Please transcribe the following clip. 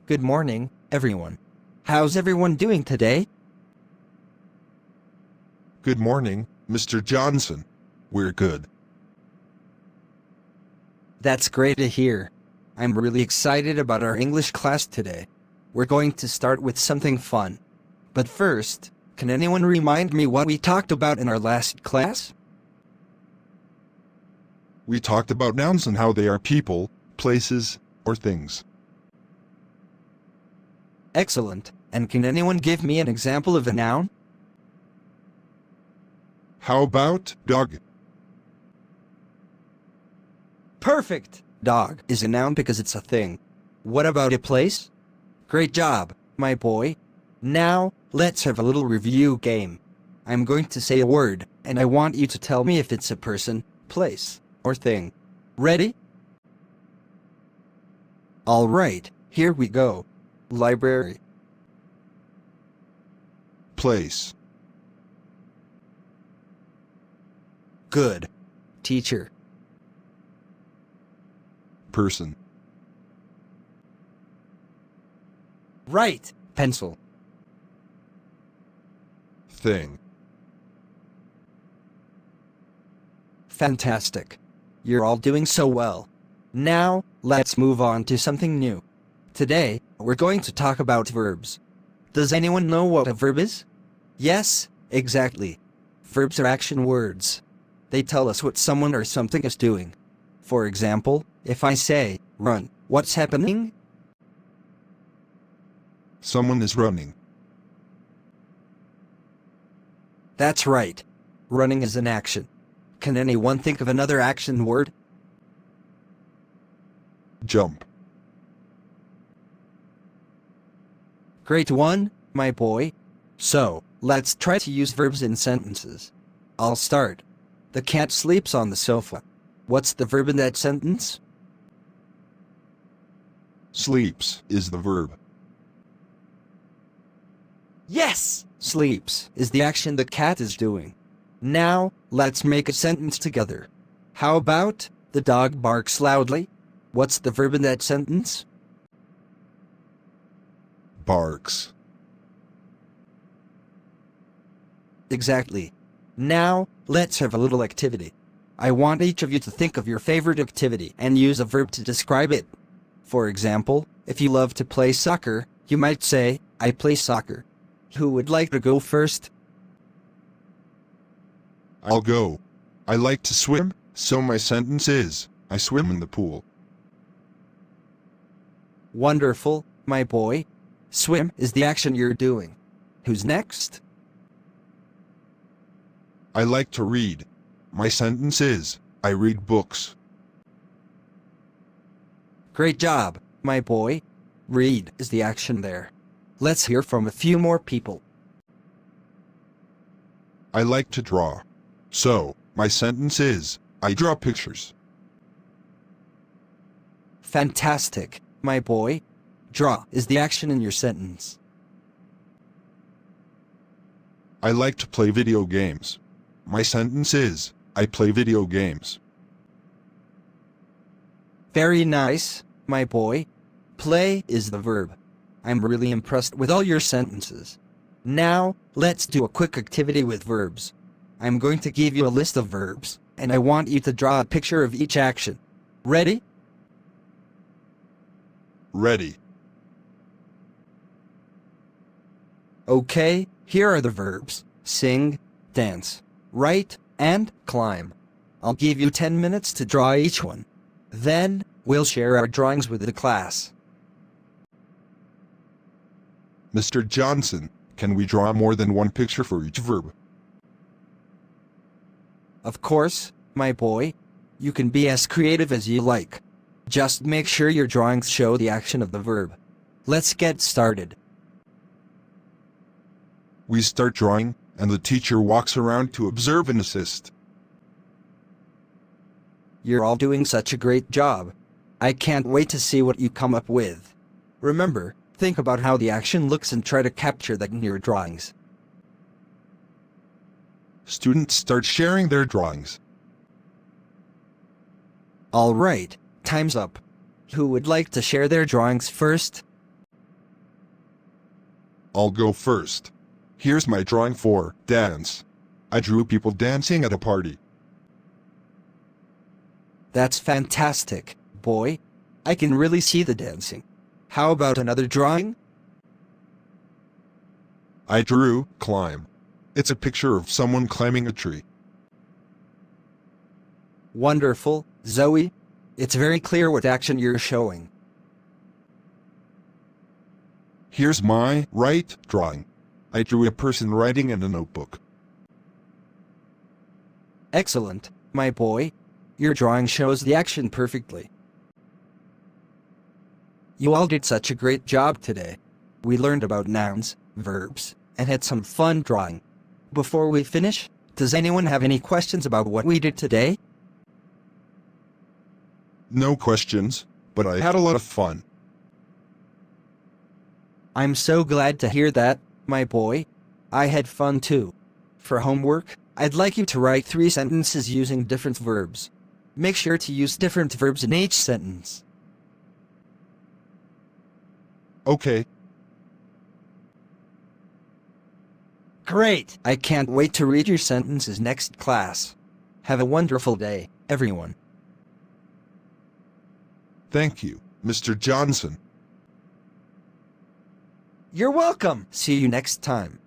Good morning, everyone. How's everyone doing today? Good morning, Mr. Johnson. We're good. That's great to hear. I'm really excited about our English class today. We're going to start with something fun. But first, can anyone remind me what we talked about in our last class? We talked about nouns and how they are people, places, or things. Excellent. And can anyone give me an example of a noun? How about dog? Perfect! Dog is a noun because it's a thing. What about a place? Great job, my boy. Now, let's have a little review game. I'm going to say a word, and I want you to tell me if it's a person, place, or thing. Ready? All right, here we go. Library. Place. Good. Teacher. Person. Right. Pencil. Thing. Fantastic. You're all doing so well. Now, let's move on to something new. Today, we're going to talk about verbs. Does anyone know what a verb is? Yes, exactly. Verbs are action words. They tell us what someone or something is doing. For example, if I say, run, what's happening? Someone is running. That's right. Running is an action. Can anyone think of another action word? Jump. Great one, my boy. So, let's try to use verbs in sentences. I'll start. The cat sleeps on the sofa. What's the verb in that sentence? Sleeps is the verb. Yes! Sleeps is the action the cat is doing. Now, let's make a sentence together. How about, the dog barks loudly? What's the verb in that sentence? Barks. Exactly. Now, let's have a little activity. I want each of you to think of your favorite activity and use a verb to describe it. For example, if you love to play soccer, you might say, I play soccer. Who would like to go first? I'll go. I like to swim, so my sentence is, I swim in the pool. Wonderful, my boy. Swim is the action you're doing. Who's next? I like to read. My sentence is, I read books. Great job, my boy. Read is the action there. Let's hear from a few more people. I like to draw. So, my sentence is, I draw pictures. Fantastic, my boy. Draw is the action in your sentence. I like to play video games. My sentence is, I play video games. Very nice, my boy. Play is the verb. I'm really impressed with all your sentences. Now, let's do a quick activity with verbs. I'm going to give you a list of verbs, and I want you to draw a picture of each action. Ready? Ready. Okay, here are the verbs. Sing, dance, write, and climb. I'll give you 10 minutes to draw each one. Then, we'll share our drawings with the class. Mr. Johnson, can we draw more than one picture for each verb? Of course, my boy. You can be as creative as you like. Just make sure your drawings show the action of the verb. Let's get started. We start drawing, and the teacher walks around to observe and assist. You're all doing such a great job. I can't wait to see what you come up with. Remember, think about how the action looks and try to capture that in your drawings. Students start sharing their drawings. All right, time's up. Who would like to share their drawings first? I'll go first. Here's my drawing for dance. I drew people dancing at a party. That's fantastic, boy. I can really see the dancing. How about another drawing? I drew climb. It's a picture of someone climbing a tree. Wonderful, Zoe. It's very clear what action you're showing. Here's my right drawing. I drew a person writing in a notebook. Excellent, my boy. Your drawing shows the action perfectly. You all did such a great job today. We learned about nouns, verbs, and had some fun drawing. Before we finish, does anyone have any questions about what we did today? No questions, but I had a lot of fun. I'm so glad to hear that, my boy. I had fun too. For homework, I'd like you to write 3 sentences using different verbs. Make sure to use different verbs in each sentence. Okay. Great! I can't wait to read your sentences next class. Have a wonderful day, everyone. Thank you, Mr. Johnson. You're welcome! See you next time.